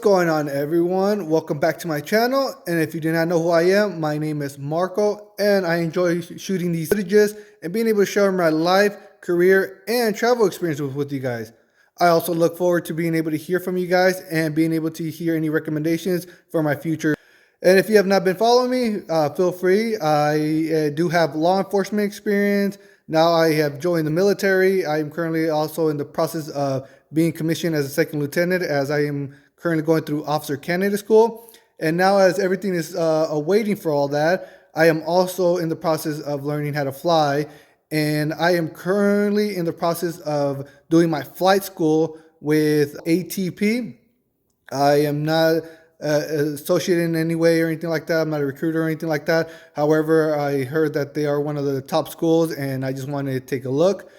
going on, everyone? Welcome back to my channel. And if you do not know who I am, my name is Marco, and I enjoy shooting these footages and being able to share my life, career, and travel experiences with you guys. I also look forward to being able to hear from you guys and being able to hear any recommendations for my future. And if you have not been following me, feel free. I do have law enforcement experience. Now I have joined the military. I am currently also in the process of being commissioned as a second lieutenant, as I am currently going through officer candidate school. And now, as everything is awaiting for all that, I am also in the process of learning how to fly. And I am currently in the process of doing my flight school with ATP. I am not associated in any way or anything like that. I'm not a recruiter or anything like that. However, I heard that they are one of the top schools, and I just wanted to take a look.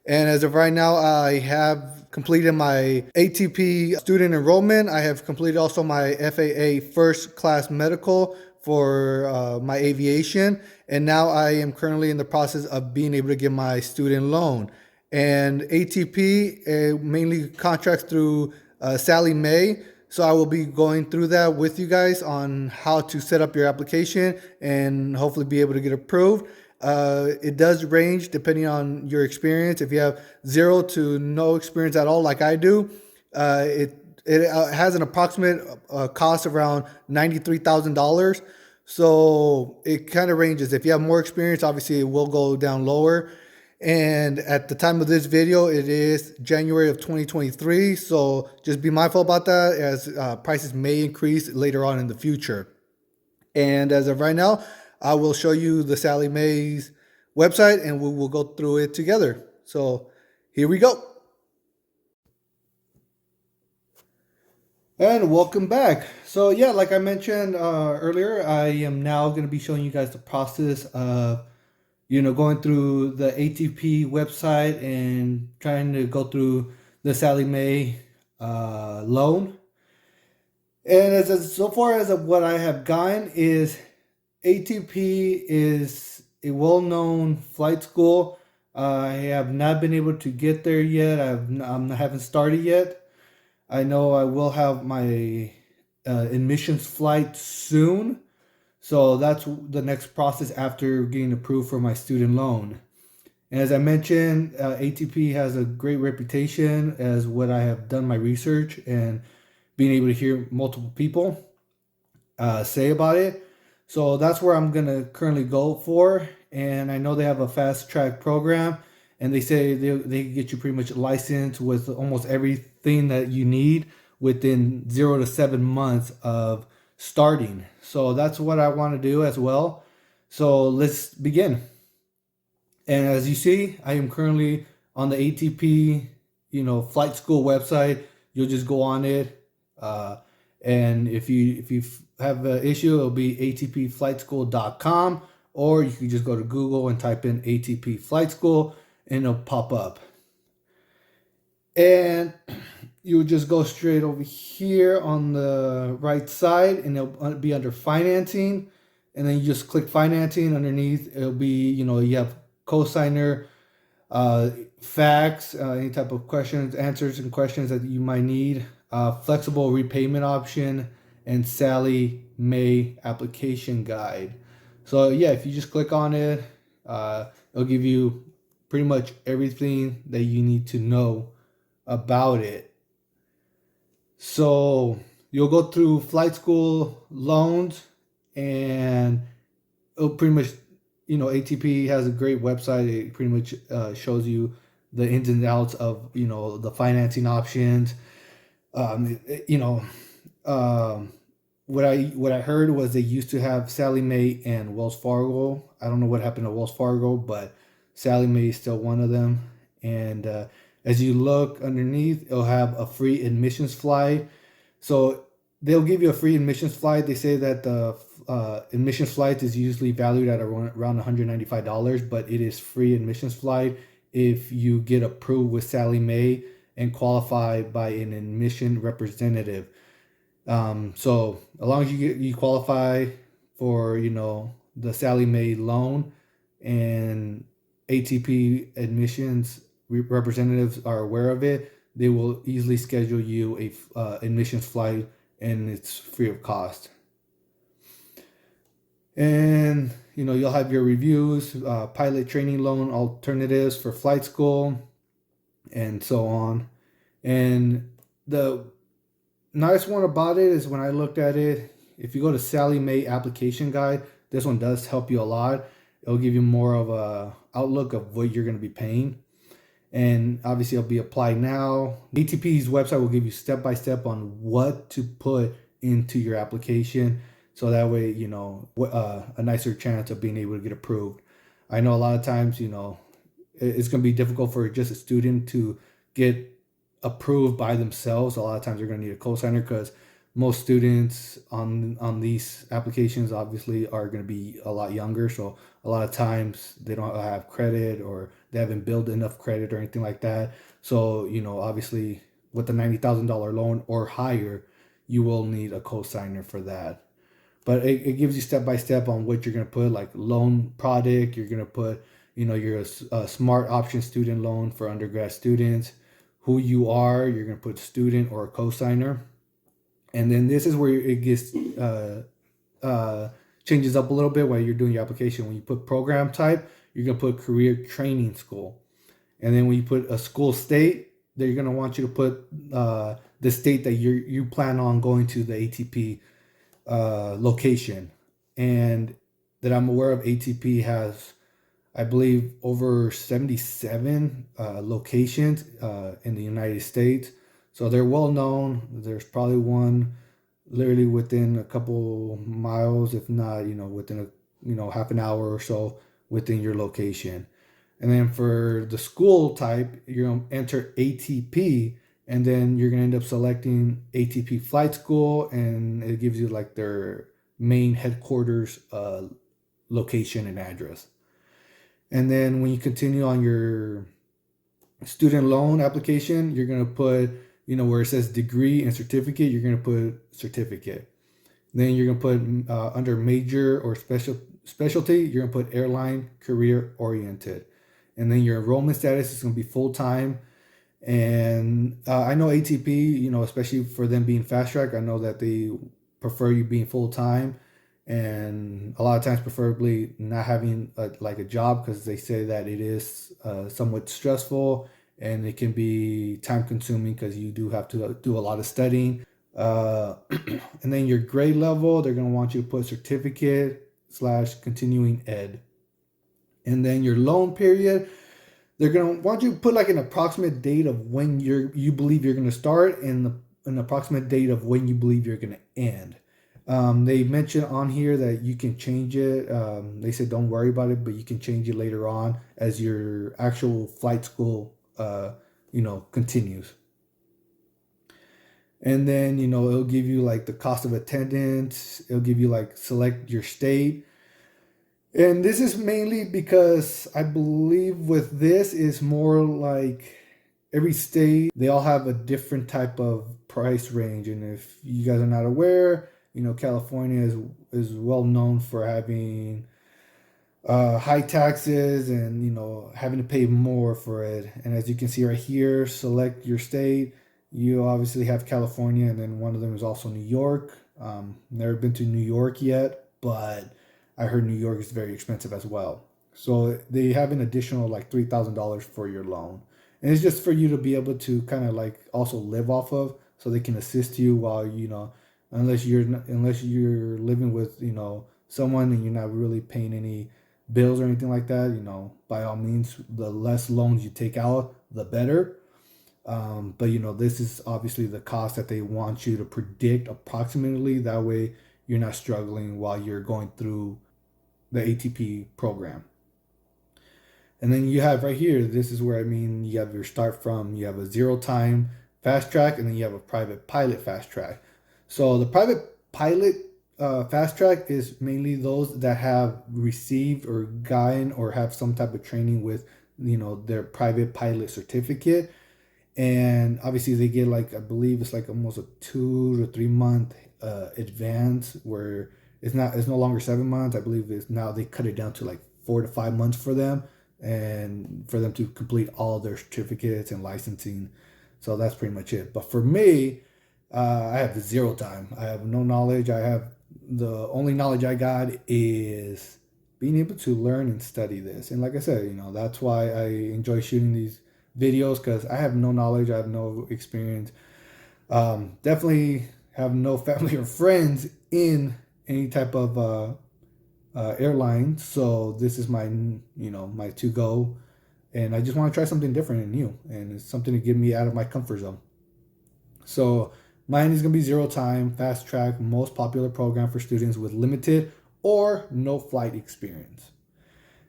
And as of right now, I have completed my ATP student enrollment. I have completed also my FAA first class medical for my aviation. And now I am currently in the process of being able to get my student loan. And ATP mainly contracts through Sallie Mae. So I will be going through that with you guys on how to set up your application and hopefully be able to get approved. It does range depending on your experience. If you have zero to no experience at all, like I do, it has an approximate cost around $93,000. So it kind of ranges. If you have more experience, obviously it will go down lower. And at the time of this video, it is January of 2023. So just be mindful about that, as prices may increase later on in the future. And as of right now, I will show you the Sallie Mae's website and we will go through it together. So here we go. And welcome back. So yeah, like I mentioned earlier, I am now going to be showing you guys the process of going through the ATP website and trying to go through the Sallie Mae loan. And so far as what I have gotten is ATP is a well-known flight school. I have not been able to get there yet. I haven't started yet. I know I will have my admissions flight soon. So that's the next process after getting approved for my student loan. And as I mentioned, ATP has a great reputation, as what I have done my research and being able to hear multiple people say about it. So that's where I'm going to currently go for. And I know they have a fast track program, and they say they get you pretty much licensed with almost everything that you need within 0 to 7 months of starting. So that's what I want to do as well. So let's begin. And as you see, I am currently on the ATP, flight school website. You'll just go on it. And if you have an issue, it'll be atpflightschool.com, or you can just go to Google and type in ATP Flight School and it'll pop up. And you would just go straight over here on the right side and it'll be under financing. And then you just click financing. Underneath, it'll be, you have cosigner, facts, any type of questions, answers and questions that you might need, flexible repayment option, and Sallie Mae application guide. So yeah, if you just click on it, it'll give you pretty much everything that you need to know about it. So you'll go through flight school loans, and it'll pretty much, ATP has a great website. It pretty much shows you the ins and outs of, the financing options. What I heard was they used to have Sallie Mae and Wells Fargo. I don't know what happened to Wells Fargo, but Sallie Mae is still one of them. And as you look underneath, it'll have a free admissions flight. So they'll give you a free admissions flight. They say that the admissions flight is usually valued at around $195, but it is free admissions flight if you get approved with Sallie Mae and qualify by an admission representative. So as long as you qualify for, the Sallie Mae loan, and ATP admissions representatives are aware of it, they will easily schedule you a admissions flight and it's free of cost. And you'll have your reviews, pilot training loan alternatives for flight school, and so on. And the nice one about it is when I looked at it, if you go to Sallie Mae application guide, this one does help you a lot. It'll give you more of a outlook of what you're going to be paying. And obviously it'll be applied now. ATP's website will give you step by step on what to put into your application, so that way a nicer chance of being able to get approved. I know a lot of times it's going to be difficult for just a student to get approved by themselves. A lot of times they're going to need a cosigner, because most students on these applications obviously are going to be a lot younger. So a lot of times they don't have credit, or they haven't built enough credit or anything like that. So obviously with the $90,000 loan or higher, you will need a cosigner for that. But it gives you step by step on what you're going to put, like loan product. You're going to put you're a smart option student loan for undergrad students. Who you are, you're going to put student or a cosigner. And then this is where it gets changes up a little bit while you're doing your application. When you put program type, you're going to put career training school. And then when you put a school state, they're going to want you to put the state that you plan on going to, the ATP location. And that I'm aware of, ATP has, I believe, over 77 locations in the United States. So they're well known. There's probably one literally within a couple miles, if not, within half an hour or so within your location. And then for the school type, you're going to enter ATP, and then you're going to end up selecting ATP Flight School, and it gives you like their main headquarters location and address. And then when you continue on your student loan application, you're going to put, where it says degree and certificate, you're going to put certificate. Then you're going to put under major or specialty, you're going to put airline career oriented. And then your enrollment status is going to be full time. And I know ATP, especially for them being fast track, I know that they prefer you being full time, and a lot of times preferably not having a job, because they say that it is somewhat stressful and it can be time consuming, because you do have to do a lot of studying. And then your grade level, they're going to want you to put certificate / continuing ed. And then your loan period, they're going to want you to put like an approximate date of when you believe you're going to start, and an approximate date of when you believe you're going to end. They mentioned on here that you can change it. They said don't worry about it, but you can change it later on as your actual flight school continues. And then it'll give you like the cost of attendance. It'll give you like select your state. And this is mainly because I believe with this is more like every state, they all have a different type of price range. And if you guys are not aware, California is well known for having high taxes and having to pay more for it. And as you can see right here, select your state. You obviously have California, and then one of them is also New York. Never been to New York yet, but I heard New York is very expensive as well. So they have an additional like $3,000 for your loan. And it's just for you to be able to kind of like also live off of, so they can assist you while, unless you're living with, someone and you're not really paying any bills or anything like that, by all means, the less loans you take out, the better. But this is obviously the cost that they want you to predict approximately. That way you're not struggling while you're going through the ATP program. And then you have right here, this is where you have your start from. You have a 0 time fast track, and then you have a private pilot fast track. So the private pilot fast track is mainly those that have received or gotten or have some type of training with their private pilot certificate. And obviously they get like, I believe it's like almost a 2 to 3 month advance, where it's no longer 7 months. I believe it's now they cut it down to like 4 to 5 months for them, and for them to complete all their certificates and licensing. So that's pretty much it. But for me, I have zero time. I have no knowledge. I have the only knowledge I got is being able to learn and study this. And like I said, that's why I enjoy shooting these videos because I have no knowledge. I have no experience. Definitely have no family or friends in any type of airline. So this is my to go, and I just want to try something different and new, and it's something to get me out of my comfort zone. So mine is gonna be zero time, fast track, most popular program for students with limited or no flight experience.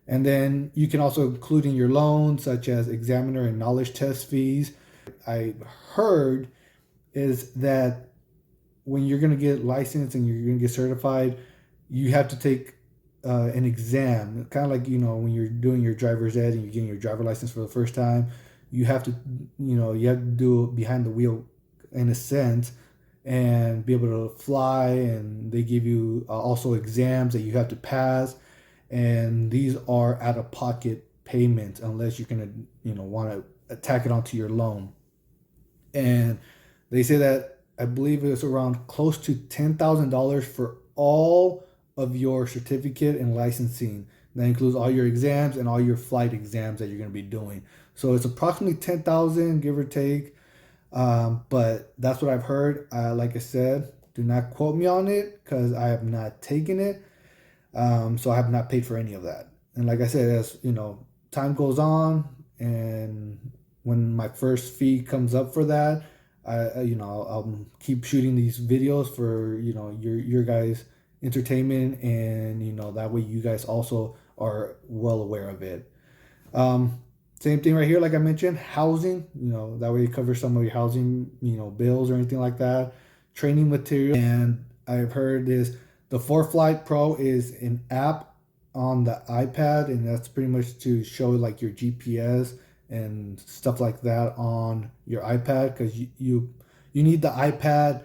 And then you can also include in your loan, such as examiner and knowledge test fees. I heard is that when you're going to get licensed and you're going to get certified, you have to take an exam, kind of like when you're doing your driver's ed and you're getting your driver license for the first time. You have to you have to do it behind the wheel in a sense and be able to fly, and they give you also exams that you have to pass, and these are out of pocket payments unless you're going to want to tack it onto your loan. And they say that I believe it's around close to $10,000 for all of your certificate and licensing. That includes all your exams and all your flight exams that you're going to be doing. So it's approximately 10,000, give or take. But that's what I've heard. Like I said, do not quote me on it because I have not taken it. So I have not paid for any of that. And like I said, as time goes on, and when my first fee comes up for that, I'll keep shooting these videos for your guys' entertainment, and that way you guys also are well aware of it. Um, Same thing right here, like I mentioned, housing. That way it covers some of your housing, bills or anything like that. Training material, and I've heard this. The ForeFlight Pro is an app on the iPad, and that's pretty much to show like your GPS and stuff like that on your iPad, because you need the iPad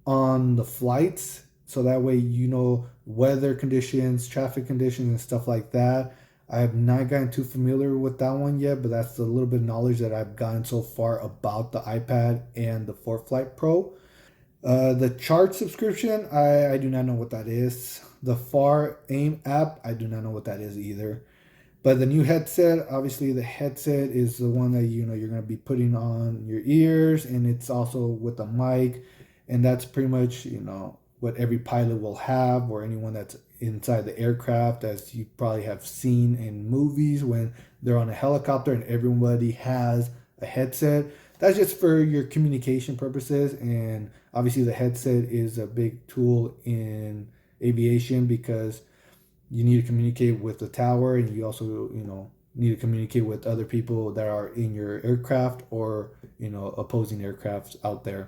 on the flights, so that way weather conditions, traffic conditions, and stuff like that. I have not gotten too familiar with that one yet, but that's a little bit of knowledge that I've gotten so far about the iPad and the ForeFlight Pro. The chart subscription, I do not know what that is. The Far Aim app, I do not know what that is either. But the new headset, obviously the headset is the one that you're going to be putting on your ears, and it's also with a mic, and that's pretty much what every pilot will have, or anyone that's inside the aircraft, as you probably have seen in movies when they're on a helicopter and everybody has a headset. That's just for your communication purposes, and obviously the headset is a big tool in aviation because you need to communicate with the tower, and you also need to communicate with other people that are in your aircraft, or opposing aircrafts out there.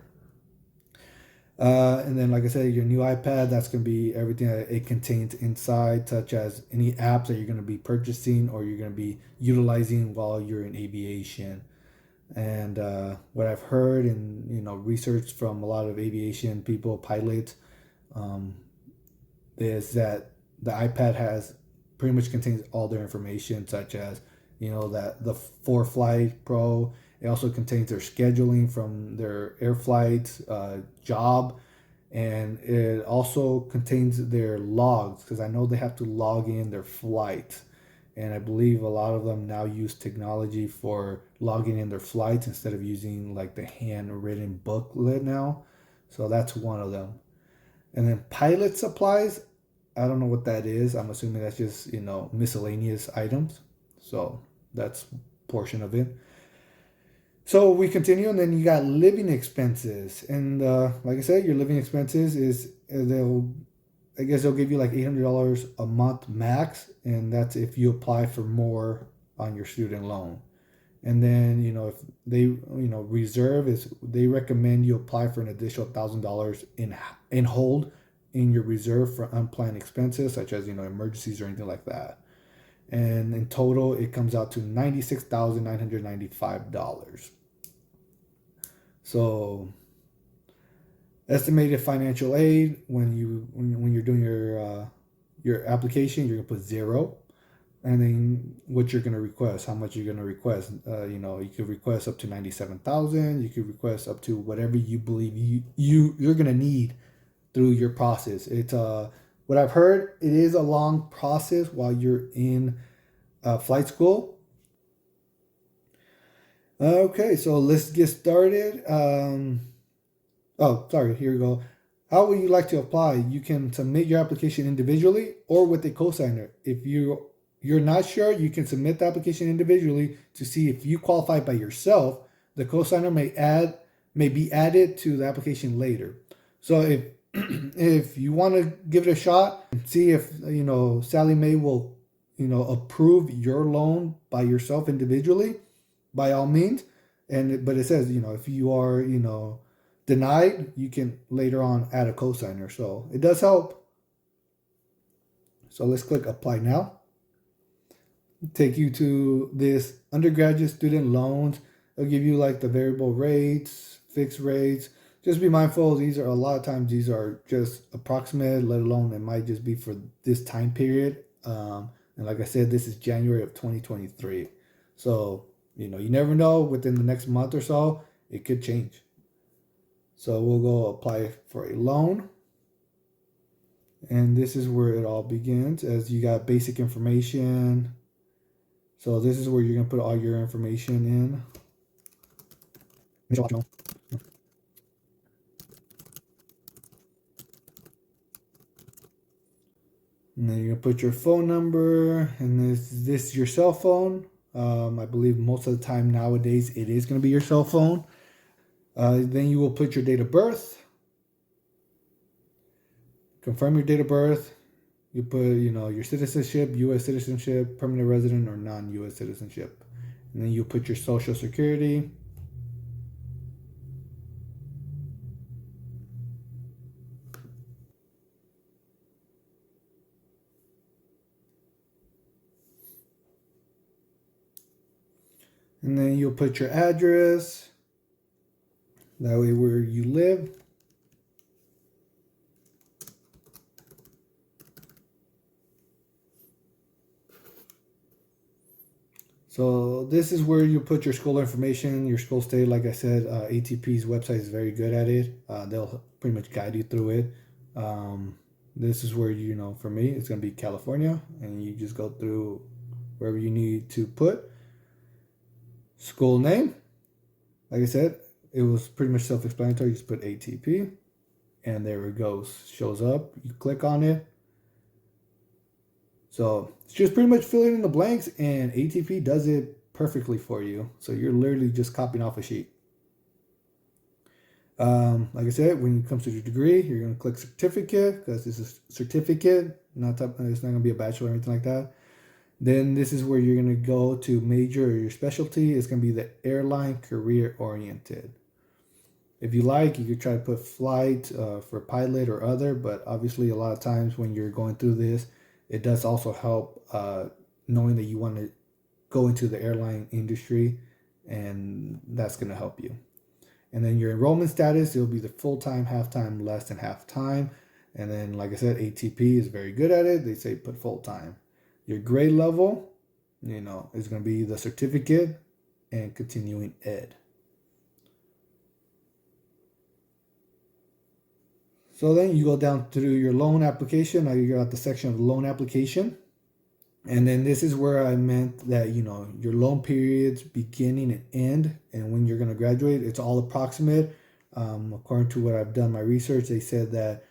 And then, like I said, your new iPad, that's going to be everything that it contains inside, such as any apps that you're going to be purchasing or you're going to be utilizing while you're in aviation. And what I've heard and research from a lot of aviation people, pilots, um, is that the iPad has pretty much contains all their information, such as that the ForeFlight Pro. It also contains their scheduling from their air flights, job, and it also contains their logs, because I know they have to log in their flights. And I believe a lot of them now use technology for logging in their flights instead of using like the handwritten booklet now. So that's one of them. And then pilot supplies, I don't know what that is. I'm assuming that's just, miscellaneous items. So that's portion of it. So we continue, and then you got living expenses. And like I said, your living expenses is I guess they'll give you like $800 a month max, and that's if you apply for more on your student loan. And then if they reserve is, they recommend you apply for an additional $1,000 in hold in your reserve for unplanned expenses, such as emergencies or anything like that. And in total, it comes out to $96,995. So estimated financial aid, when you're doing your application, you're gonna put zero. and then what you're going to request, how much you're going to request. You could request up to 97,000. You could request up to whatever you believe you're going to need through your process. It's what I've heard. It is a long process while you're in flight school. Okay, so let's get started. Oh, sorry. Here we go. How would you like to apply? You can submit your application individually or with a cosigner. If you're not sure, you can submit the application individually to see if you qualify by yourself. The cosigner may be added to the application later. So if if you want to give it a shot, see if Sallie Mae will approve your loan by yourself individually, by all means. But it says if you are denied, you can later on add a cosigner. So it does help. So let's click apply now. Take you to this undergraduate student loans. It'll give you like the variable rates, fixed rates. Just be mindful, these are a lot of times these are just approximate, let alone it might just be for this time period. And like I said, this is January of 2023. So, you never know, within the next month or so, it could change. So we'll go apply for a loan. And this is where it all begins, as you got basic information. So this is where you're going to put all your information in. And then you're going to put your phone number, and this is your cell phone. I believe most of the time nowadays it is going to be your cell phone. Then you will put your date of birth. Confirm your date of birth. You put, your citizenship, U.S. citizenship, permanent resident, or non-U.S. citizenship. And then you put your social security. And then you'll put your address. That way where you live. So this is where you put your school information, your school state. Like I said, ATP's website is very good at it. They'll pretty much guide you through it. This is where, for me, it's going to be California. And you just go through wherever you need to put. School name. Like I said, it was pretty much self-explanatory. You just put ATP. And there it goes. Shows up. You click on it. So it's just pretty much filling in the blanks, and ATP does it perfectly for you. So you're literally just copying off a sheet. Like I said, when it comes to the degree, you're going to click certificate, because this is certificate. It's not going to be a bachelor or anything like that. Then this is where you're going to go to major or your specialty. It's going to be the airline career oriented. If you like, you could try to put flight for pilot or other, but obviously a lot of times when you're going through this, it does also help knowing that you want to go into the airline industry, and that's going to help you. And then your enrollment status, it'll be the full-time, half-time, less than half-time. And then, like I said, ATP is very good at it. They say put full-time. Your grade level, is going to be the certificate and continuing ed. So then you go down through your loan application. Now you're at the section of loan application. And then this is where I meant that, your loan periods beginning and end, and when you're going to graduate, it's all approximate. According to what I've done my research, they said that,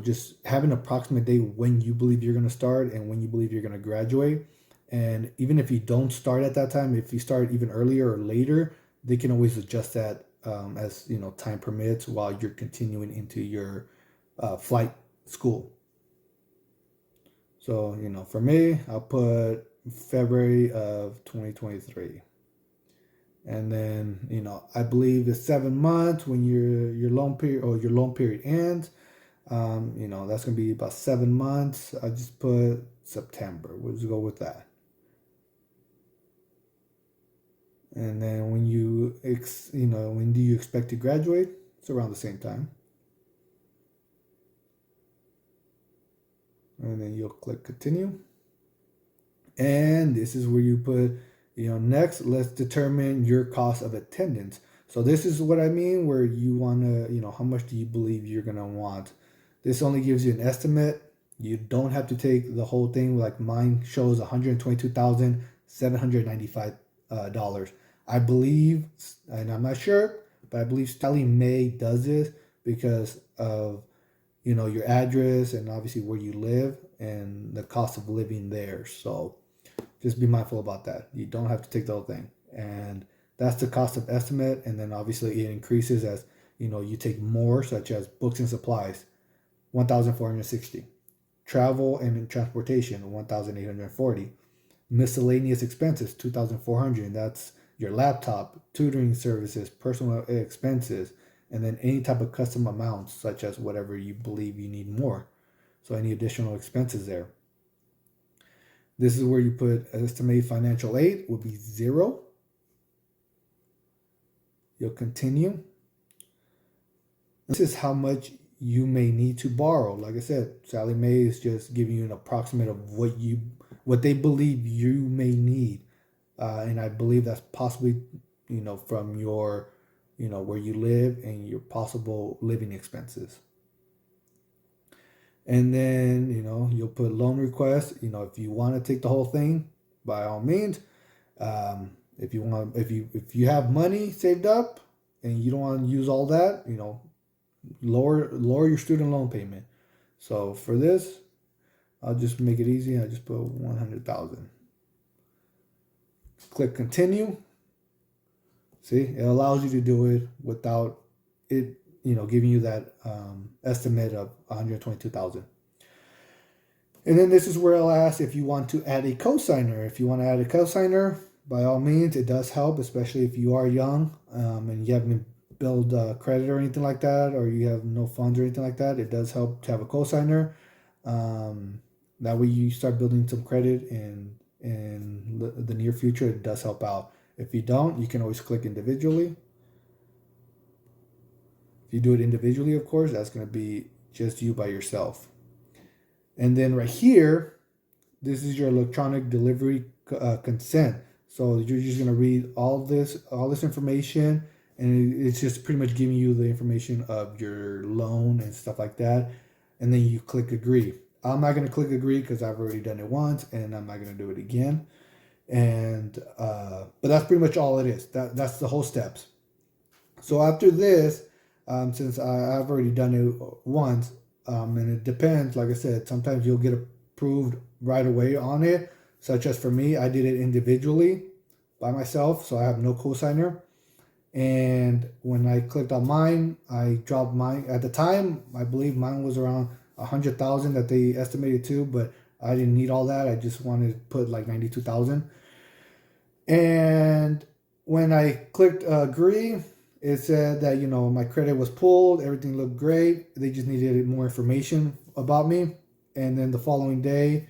just have an approximate date when you believe you're going to start and when you believe you're going to graduate. And even if you don't start at that time, if you start even earlier or later, they can always adjust that as, time permits while you're continuing into your flight school. So, for me, I'll put February of 2023. And then, I believe it's 7 months when your loan period ends. That's going to be about 7 months. I just put September. We'll just go with that. And then when when do you expect to graduate? It's around the same time. And then you'll click continue. And this is where you put, next, let's determine your cost of attendance. So this is what I mean, where you want to, how much do you believe you're going to want? This only gives you an estimate. You don't have to take the whole thing. Like mine shows $122,795. I believe, and I'm not sure, but I believe Sallie Mae does this because of, your address and obviously where you live and the cost of living there. So just be mindful about that. You don't have to take the whole thing. And that's the cost of estimate. And then obviously it increases as, you take more, such as books and supplies, 1,460. Travel and transportation, 1,840. Miscellaneous expenses, 2,400. That's your laptop, tutoring services, personal expenses, and then any type of custom amounts, such as whatever you believe you need more. So any additional expenses there. This is where you put estimated financial aid would be 0. You'll continue. This is how much you may need to borrow. Like I said, Sallie Mae is just giving you an approximate of what they believe you may need, and I believe that's possibly, from your, where you live and your possible living expenses. And then, you'll put loan request. If you want to take the whole thing, by all means. If you have money saved up and you don't want to use all that, lower your student loan payment. So for this, I'll just make it easy. I just put 100,000. Click continue. See, it allows you to do it without it, giving you that estimate of 122,000. And then this is where I'll ask if you want to add a cosigner. If you want to add a cosigner, by all means, it does help, especially if you are young and you haven't build credit or anything like that, or you have no funds or anything like that. It does help to have a cosigner. That way you start building some credit in the near future. It does help out. If you don't, you can always click individually. If you do it individually, of course, that's going to be just you by yourself. And then right here, this is your electronic delivery consent. So you're just going to read all this information, and it's just pretty much giving you the information of your loan and stuff like that. And then you click agree. I'm not going to click agree because I've already done it once, and I'm not going to do it again. And but that's pretty much all it is. That's the whole steps. So after this, since I've already done it once, and it depends. Like I said, sometimes you'll get approved right away on it. Such as for me, I did it individually by myself, so I have no cosigner. And when I clicked on mine, I dropped mine. At the time, I believe mine was around 100,000 that they estimated to, but I didn't need all that. I just wanted to put like 92,000. And when I clicked agree, it said that my credit was pulled, everything looked great. They just needed more information about me. And then the following day,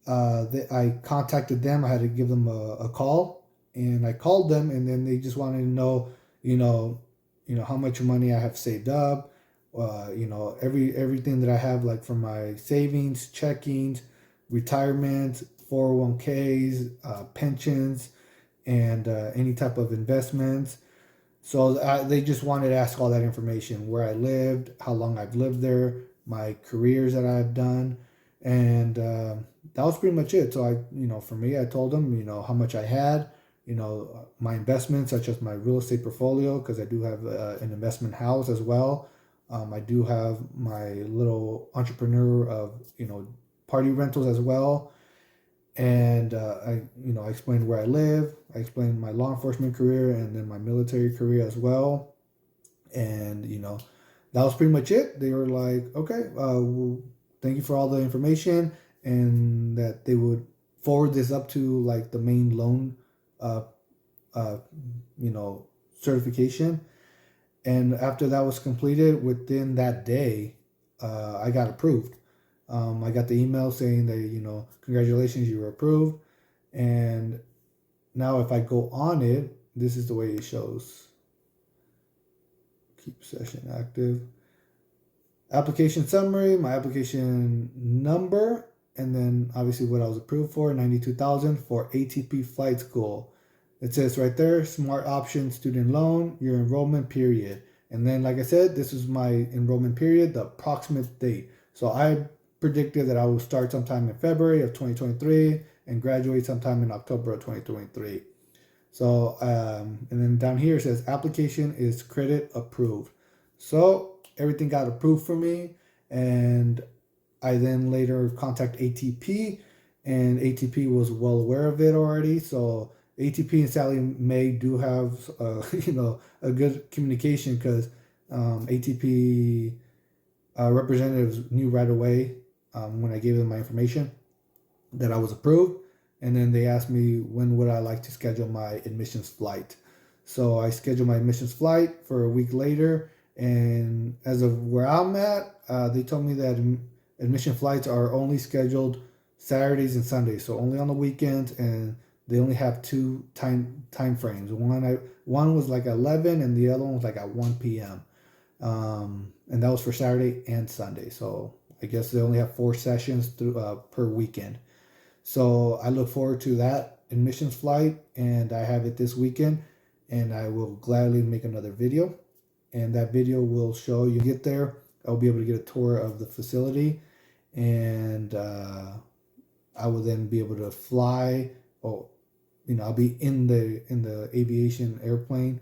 I contacted them. I had to give them a call, and I called them, and then they just wanted to know, how much money I have saved up, everything that I have, like from my savings, checkings, retirement, 401ks, pensions, and any type of investments. So they just wanted to ask all that information: where I lived, how long I've lived there, my careers that I've done, and that was pretty much it. So for me, I told them, how much I had, my investments, such as my real estate portfolio, because I do have an investment house as well. I do have my little entrepreneur of, party rentals as well. And I explained where I live. I explained my law enforcement career and then my military career as well. And that was pretty much it. They were like, okay, well, thank you for all the information, and that they would forward this up to like the main loan, certification. And after that was completed, within that day, I got approved. I got the email saying that, congratulations, you were approved. And now if I go on it, this is the way it shows. Keep session active. Application summary, my application number, and then obviously what I was approved for, 92,000 for ATP flight school. It says right there, smart option student loan, your enrollment period. And then, like I said, this is my enrollment period, the approximate date. So I predicted that I will start sometime in February of 2023 and graduate sometime in October of 2023. So, and then down here it says application is credit approved. So everything got approved for me, and I then later contact ATP, and ATP was well aware of it already. So ATP and Sallie Mae do have, a good communication, because ATP representatives knew right away when I gave them my information that I was approved, and then they asked me when would I like to schedule my admissions flight. So I scheduled my admissions flight for a week later, and as of where I'm at, they told me that admission flights are only scheduled Saturdays and Sundays, so only on the weekends, and they only have two time frames. One was like 11, and the other one was like at 1 p.m. And that was for Saturday and Sunday. So I guess they only have 4 sessions per weekend. So I look forward to that admissions flight, and I have it this weekend, and I will gladly make another video. And that video will show you get there. I'll be able to get a tour of the facility, and I will then be able to fly. I'll be in the aviation airplane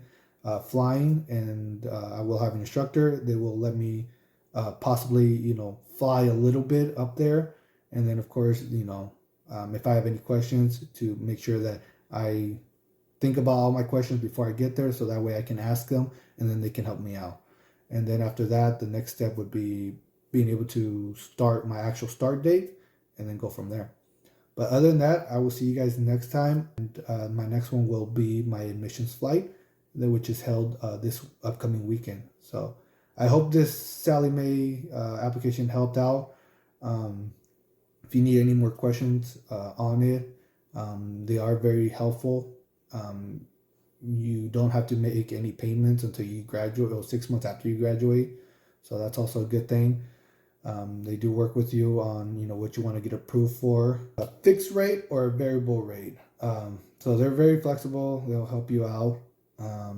flying, and I will have an instructor. They will let me possibly fly a little bit up there, and then of course if I have any questions, to make sure that I think about all my questions before I get there, so that way I can ask them and then they can help me out. And then after that, the next step would be being able to start my actual start date and then go from there. But other than that, I will see you guys next time. And my next one will be my admissions flight, which is held this upcoming weekend. So I hope this Sallie Mae application helped out. If you need any more questions on it, they are very helpful. You don't have to make any payments until you graduate, or 6 months after you graduate. So that's also a good thing. They do work with you on what you want to get approved for, a fixed rate or a variable rate. So they're very flexible. They'll help you out.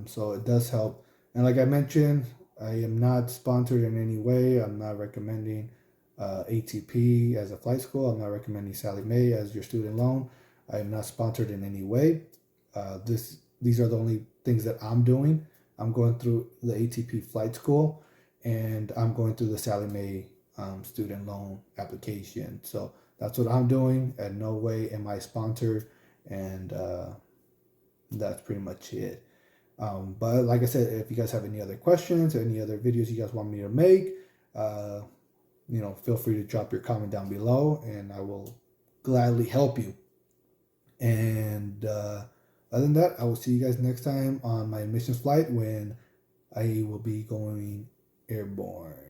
So it does help. And like I mentioned, I am not sponsored in any way. I'm not recommending ATP as a flight school. I'm not recommending Sallie Mae as your student loan. I am not sponsored in any way. These are the only things that I'm doing. I'm going through the ATP flight school, and I'm going through the Sallie Mae student loan application. So that's what I'm doing. And no way am I sponsored, and that's pretty much it. But like I said, if you guys have any other questions or any other videos you guys want me to make, feel free to drop your comment down below, and I will gladly help you. And other than that, I will see you guys next time on my admissions flight, when I will be going airborne.